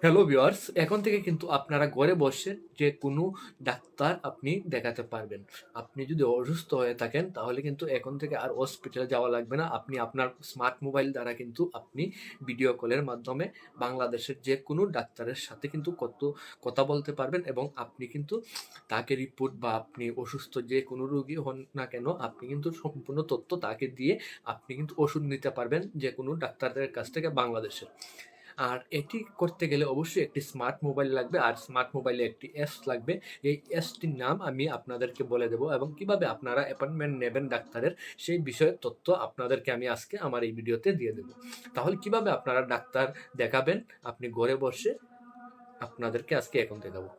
Hello viewers, এখন থেকে কিন্তু আপনারা ঘরে বসে যে কোনো ডাক্তার আপনি দেখাতে পারবেন। আপনি যদি অসুস্থ হয়ে থাকেন তাহলে কিন্তু এখন থেকে আর হসপিটালে যাওয়া লাগবে না। আপনি আপনার স্মার্ট মোবাইল দ্বারা কিন্তু আপনি ভিডিও কলের মাধ্যমে বাংলাদেশের যে কোনো ডাক্তারের সাথে কিন্তু কথা বলতে পারবেন এবং আপনি কিন্তু তাকে রিপোর্ট বা আপনি অসুস্থ যে কোনো রোগী হন না কেন আপনি কিন্তু সম্পূর্ণ তথ্য তাকে দিয়ে আপনি কিন্তু ওষুধ নিতে পারবেন যে কোনো ডাক্তারদের কাছ থেকে বাংলাদেশের। আর এটি করতে গেলে অবশ্যই একটি স্মার্ট মোবাইল লাগবে আর স্মার্ট মোবাইলে একটি অ্যাপস লাগবে। এই অ্যাপসটির নাম আমি আপনাদেরকে বলে দেবো এবং কিভাবে আপনারা অ্যাপয়েন্টমেন্ট নেবেন ডাক্তারের সেই বিষয়ে তথ্য আপনাদেরকে আমি আজকে আমার এই ভিডিওতে দিয়ে দেবো। তাহলে কিভাবে আপনারা ডাক্তার দেখাবেন আপনি ঘরে বসে আপনাদেরকে আজকে এখন দেখাবো।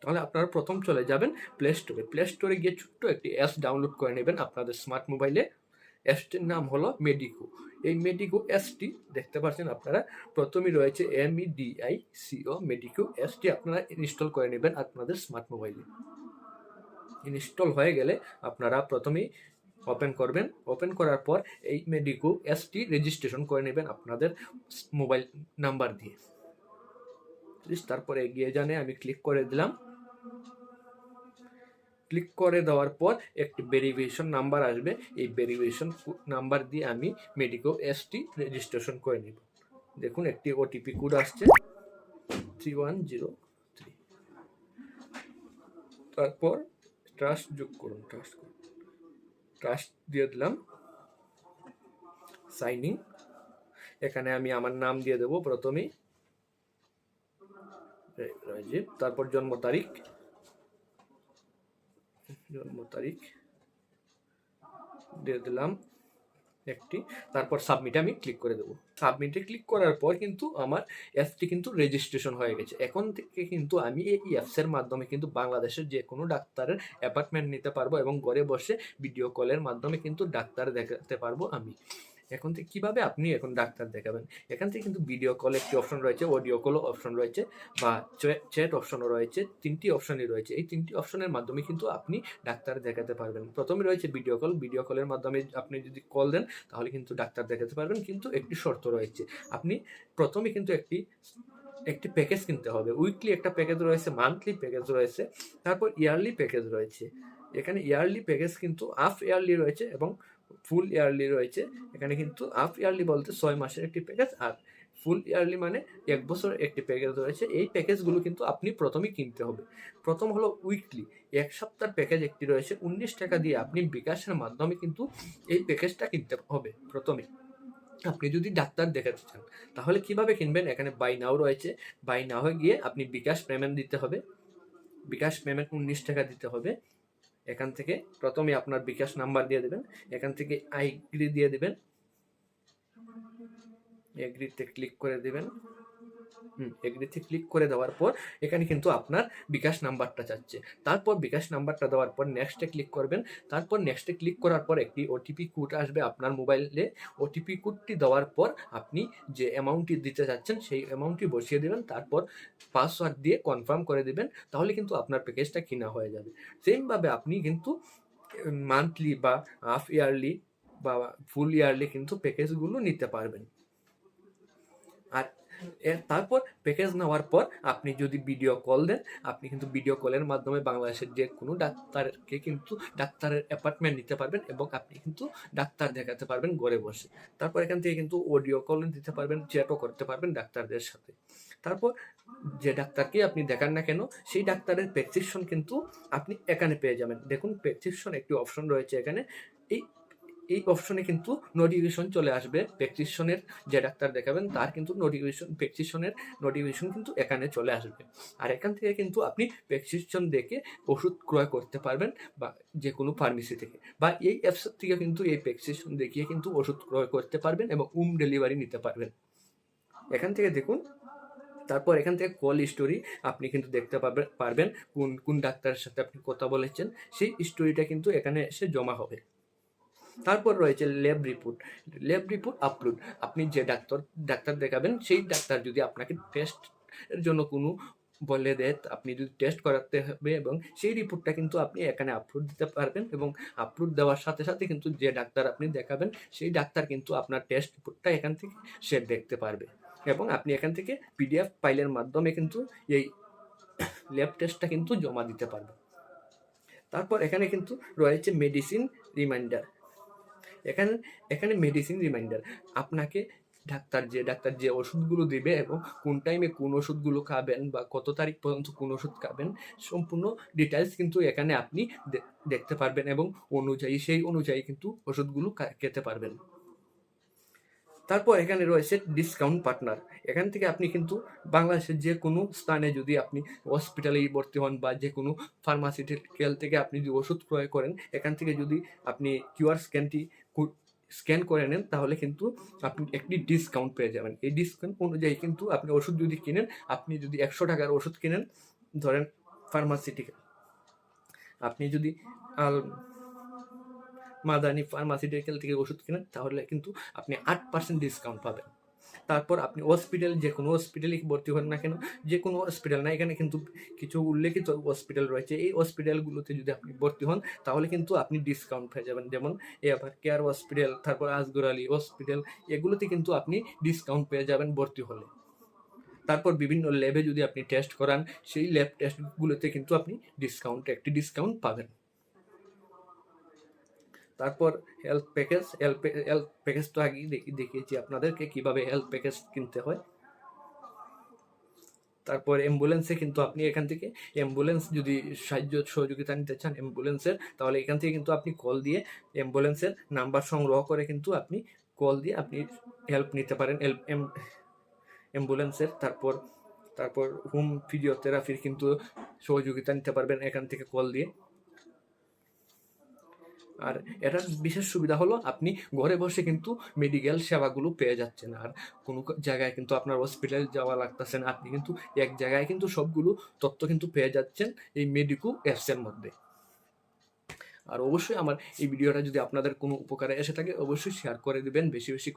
তাহলে আপনারা প্রথম চলে যাবেন প্লে স্টোরে গিয়ে ছোট্ট একটি অ্যাপস ডাউনলোড করে নেবেন আপনাদের স্মার্ট মোবাইলে। অ্যাপসটির নাম হলো মেডিকো। এই মেডিকো অ্যাপসটি দেখতে পাচ্ছেন আপনারা, প্রথমেই রয়েছে MEDICO মেডিকো। অ্যাপসটি আপনারা ইনস্টল করে নেবেন আপনাদের স্মার্ট মোবাইলে। ইনস্টল হয়ে গেলে আপনারা প্রথমেই ওপেন করবেন। ওপেন করার পর এই মেডিকো অ্যাপসটি রেজিস্ট্রেশন করে নেবেন আপনাদের মোবাইল নাম্বার দিয়ে। তারপরে এগিয়ে জানে আমি ক্লিক করে দিলাম। ক্লিক করে দেওয়ার পর একটি ভেরিফিকেশন নাম্বার আসবে। এই ভেরিফিকেশন নাম্বার দিয়ে আমি মেডিকো এসটি রেজিস্ট্রেশন করে নিব। দেখুন একটি ওটিপি কোড আসছে 3103। তারপর ট্রাস্ট যোগ করুন। ট্রাস্ট দিয়ে দিলাম। Sign in. এখানে আমি আমার নাম দিয়ে দেবো প্রথমেই রাজীব, তারপর জন্ম তারিখ দিয়ে দিলাম একটি, তারপর সাবমিটে আমি ক্লিক করে দেবো। সাবমিটে ক্লিক করার পর কিন্তু আমার অ্যাপটি কিন্তু রেজিস্ট্রেশন হয়ে গেছে। এখন থেকে কিন্তু আমি এই অ্যাপসের মাধ্যমে কিন্তু বাংলাদেশের যে কোনো ডাক্তারের অ্যাপয়েন্টমেন্ট নিতে পারবো এবং ঘরে বসে ভিডিও কলের মাধ্যমে কিন্তু ডাক্তার দেখাতে পারবো আমি। এখন থেকে কীভাবে আপনি এখন ডাক্তার দেখাবেন, এখান থেকে কিন্তু ভিডিও কল একটি অপশন রয়েছে, অডিও কলও অপশন রয়েছে বা চ্যাট অপশনও রয়েছে। তিনটি অপশনই রয়েছে। এই তিনটি অপশনের মাধ্যমে কিন্তু আপনি ডাক্তার দেখাতে পারবেন। প্রথমে রয়েছে ভিডিও কল। ভিডিও কলের মাধ্যমে আপনি যদি কল দেন তাহলে কিন্তু ডাক্তার দেখাতে পারবেন, কিন্তু একটি শর্ত রয়েছে। আপনি প্রথমে কিন্তু একটি প্যাকেজ কিনতে হবে। উইকলি একটা প্যাকেজ রয়েছে, মান্থলি প্যাকেজ রয়েছে, তারপর ইয়ারলি প্যাকেজ রয়েছে। এখানে ইয়ারলি প্যাকেজ কিন্তু হাফ ইয়ারলি রয়েছে এবং ফুল ইয়ারলি রয়েছে। এখানে কিন্তু হাফ ইয়ারলি বলতে 6 মাসের একটি প্যাকেজ আর ফুল ইয়ারলি মানে 1 বছরের একটি প্যাকেজ রয়েছে। এই প্যাকেজগুলো কিন্তু আপনি প্রথমেই কিনতে হবে। প্রথম হলো উইকলি, 1 সপ্তাহের প্যাকেজ একটি রয়েছে। 19 টাকা দিয়ে আপনি বিকাশের মাধ্যমে কিন্তু এই প্যাকেজটা কিনতে হবে প্রথমে আপনি যদি ডাক্তার দেখাতে চান। তাহলে কিভাবে কিনবেন, এখানে বাই নাও রয়েছে। বাই নাও গিয়ে আপনি বিকাশ পেমেন্ট দিতে হবে। বিকাশ পেমেন্ট 19 টাকা দিতে হবে। এখান থেকে প্রথমে আপনার বিকাশ নাম্বার দিয়ে দেবেন। এখান থেকে আইগ্রি দিয়ে দেবেন। এগ্রিতে ক্লিক করে দেবেন। এগ্রিতে ক্লিক করে দেওয়ার পর এখানে কিন্তু আপনার বিকাশ নাম্বারটা চাচ্ছে। তারপর বিকাশ নাম্বারটা দেওয়ার পর নেক্সটে ক্লিক করবেন। তারপর নেক্সটে ক্লিক করার পর একটি ওটিপি কোড আসবে আপনার মোবাইলে। ওটিপি কোডটি দেওয়ার পর আপনি যে অ্যামাউন্টটি দিতে চাচ্ছেন সেই অ্যামাউন্টটি বসিয়ে দেবেন। তারপর পাসওয়ার্ড দিয়ে কনফার্ম করে দেবেন। তাহলে কিন্তু আপনার প্যাকেজটা কেনা হয়ে যাবে। সেমভাবে আপনি কিন্তু মান্থলি বা হাফ ইয়ারলি বা ফুল ইয়ারলি কিন্তু প্যাকেজগুলো নিতে পারবেন। আর তারপর প্যাকেজ নেওয়ার পর আপনি যদি ভিডিও কল দেন, আপনি কিন্তু ভিডিও কলের মাধ্যমে বাংলাদেশের যে কোনো ডাক্তারকে কিন্তু ডাক্তারের অ্যাপয়েন্টমেন্ট নিতে পারবেন এবং আপনি কিন্তু ডাক্তার দেখাতে পারবেন ঘরে বসে। তারপর এখান থেকে কিন্তু অডিও কল দিতে পারবেন, চ্যাটও করতে পারবেন ডাক্তারদের সাথে। তারপর যে ডাক্তারকে আপনি দেখান না কেন সেই ডাক্তারের প্রেসক্রিপশন কিন্তু আপনি এখানে পেয়ে যাবেন। দেখুন প্রেসক্রিপশন একটি অপশন রয়েছে এখানে। এই অপশনে কিন্তু নোটিফিকেশন চলে আসবে। প্রেসক্রিপশনের যে ডাক্তার দেখাবেন তার কিন্তু প্রেসক্রিপশনের নোটিফিকেশন কিন্তু এখানে চলে আসবে। আর এখান থেকে কিন্তু আপনি প্রেসক্রিপশন দেখে ওষুধ ক্রয় করতে পারবেন বা যে কোনো ফার্মেসি থেকে, বা এই অ্যাপস থেকে কিন্তু এই প্রেসক্রিপশন দেখিয়ে কিন্তু ওষুধ ক্রয় করতে পারবেন এবং হোম ডেলিভারি নিতে পারবেন। এখান থেকে দেখুন। তারপর এখান থেকে কল স্টোরি আপনি কিন্তু দেখতে পারবেন কোন ডাক্তারের সাথে আপনি কথা বলেছেন সেই স্টোরিটা কিন্তু এখানে এসে জমা হবে। তারপর রয়েছে ল্যাব রিপোর্ট আপলোড। আপনি যে ডাক্তার দেখাবেন সেই ডাক্তার যদি আপনাকে টেস্টের জন্য কোনো বলে দেয়, আপনি যদি টেস্ট করাতে হবে এবং সেই রিপোর্টটা কিন্তু আপনি এখানে আপলোড দিতে পারবেন এবং আপলোড দেওয়ার সাথে সাথে কিন্তু যে ডাক্তার আপনি দেখাবেন সেই ডাক্তার কিন্তু আপনার টেস্ট রিপোর্টটা এখান থেকে সে দেখতে পারবে। এবং আপনি এখান থেকে পিডিএফ ফাইলের মাধ্যমে কিন্তু এই ল্যাব টেস্টটা কিন্তু জমা দিতে পারবেন। তারপর এখানে কিন্তু রয়েছে মেডিসিন রিমাইন্ডার। এখানে এখানে মেডিসিন রিমাইন্ডার আপনাকে ডাক্তার যে ওষুধগুলো দিবে এবং কোন টাইমে কোন ওষুধগুলো খাবেন বা কত তারিখ পর্যন্ত কোন ওষুধ খাবেন সম্পূর্ণ ডিটেলস কিন্তু এখানে আপনি দেখতে পারবেন এবং সেই অনুযায়ী কিন্তু ওষুধগুলো খেতে পারবেন। তারপর এখানে রয়েছে ডিসকাউন্ট পার্টনার। এখান থেকে আপনি কিন্তু বাংলাদেশের যে কোনো স্থানে যদি আপনি হসপিটালে ভর্তি হন বা যে কোনো ফার্মাসিউটিক্যাল থেকে আপনি যদি ওষুধ ক্রয় করেন, এখান থেকে যদি আপনি কিউআর স্ক্যানটি স্ক্যান করে নেন তাহলে কিন্তু আপনি একটি ডিসকাউন্ট পেয়ে যাবেন। এই ডিসকাউন্ট অনুযায়ী কিন্তু আপনি ওষুধ যদি কিনেন, আপনি যদি 100 টাকার ওষুধ কিনেন ধরেন ফার্মাসিউটিক্যাল, আপনি যদি মাদানি ফার্মাসিউটিক্যাল থেকে ওষুধ কেনেন তাহলে কিন্তু আপনি 8% ডিসকাউন্ট পাবেন। তারপর আপনি হসপিটাল যে কোনো হসপিটালে ভর্তি হন না কেন, যে কোনো হসপিটাল না, এখানে কিন্তু কিছু উল্লেখিত হসপিটাল রয়েছে, এই হসপিটালগুলোতে যদি আপনি ভর্তি হন তাহলে কিন্তু আপনি ডিসকাউন্ট পেয়ে যাবেন। যেমন এবার কেয়ার হসপিটাল, তারপর আসগর আলী হসপিটাল, এগুলোতে কিন্তু আপনি ডিসকাউন্ট পেয়ে যাবেন ভর্তি হলে। তারপর বিভিন্ন ল্যাবে যদি আপনি টেস্ট করান, সেই ল্যাব টেস্টগুলোতে কিন্তু আপনি একটি ডিসকাউন্ট পাবেন। তারপর হেলথ প্যাকেজ তো আগেই দেখিয়েছি আপনাদেরকে কিভাবে হেলথ প্যাকেজ কিনতে হয়। তারপর অ্যাম্বুলেন্সে কিন্তু আপনি এখান থেকে অ্যাম্বুলেন্স যদি সহযোগিতা নিতে চান অ্যাম্বুলেন্সের, তাহলে এখান থেকে কিন্তু আপনি কল দিয়ে অ্যাম্বুলেন্সের নাম্বার সংগ্রহ করে কিন্তু আপনি কল দিয়ে আপনি হেল্প নিতে পারেন অ্যাম্বুলেন্সের। তারপর হোম ফিজিওথেরাপির কিন্তু সহযোগিতা নিতে পারবেন এখান থেকে কল দিয়ে। আর এটার বিশেষ সুবিধা হলো আপনি ঘরে বসে কিন্তু মেডিকেল সেবাগুলো পেয়ে যাচ্ছেন, আর কোনো জায়গায় কিন্তু আপনার হসপিটাল যাওয়া লাগতেছে না, আপনি কিন্তু এক জায়গায় কিন্তু সবগুলো তথ্য কিন্তু পেয়ে যাচ্ছেন এই মেডিকো অ্যাপসের মধ্যে। আর অবশ্যই আমার এই ভিডিওটা যদি আপনাদের কোনো উপকারে এসে থাকে অবশ্যই শেয়ার করে দিবেন বেশি বেশি।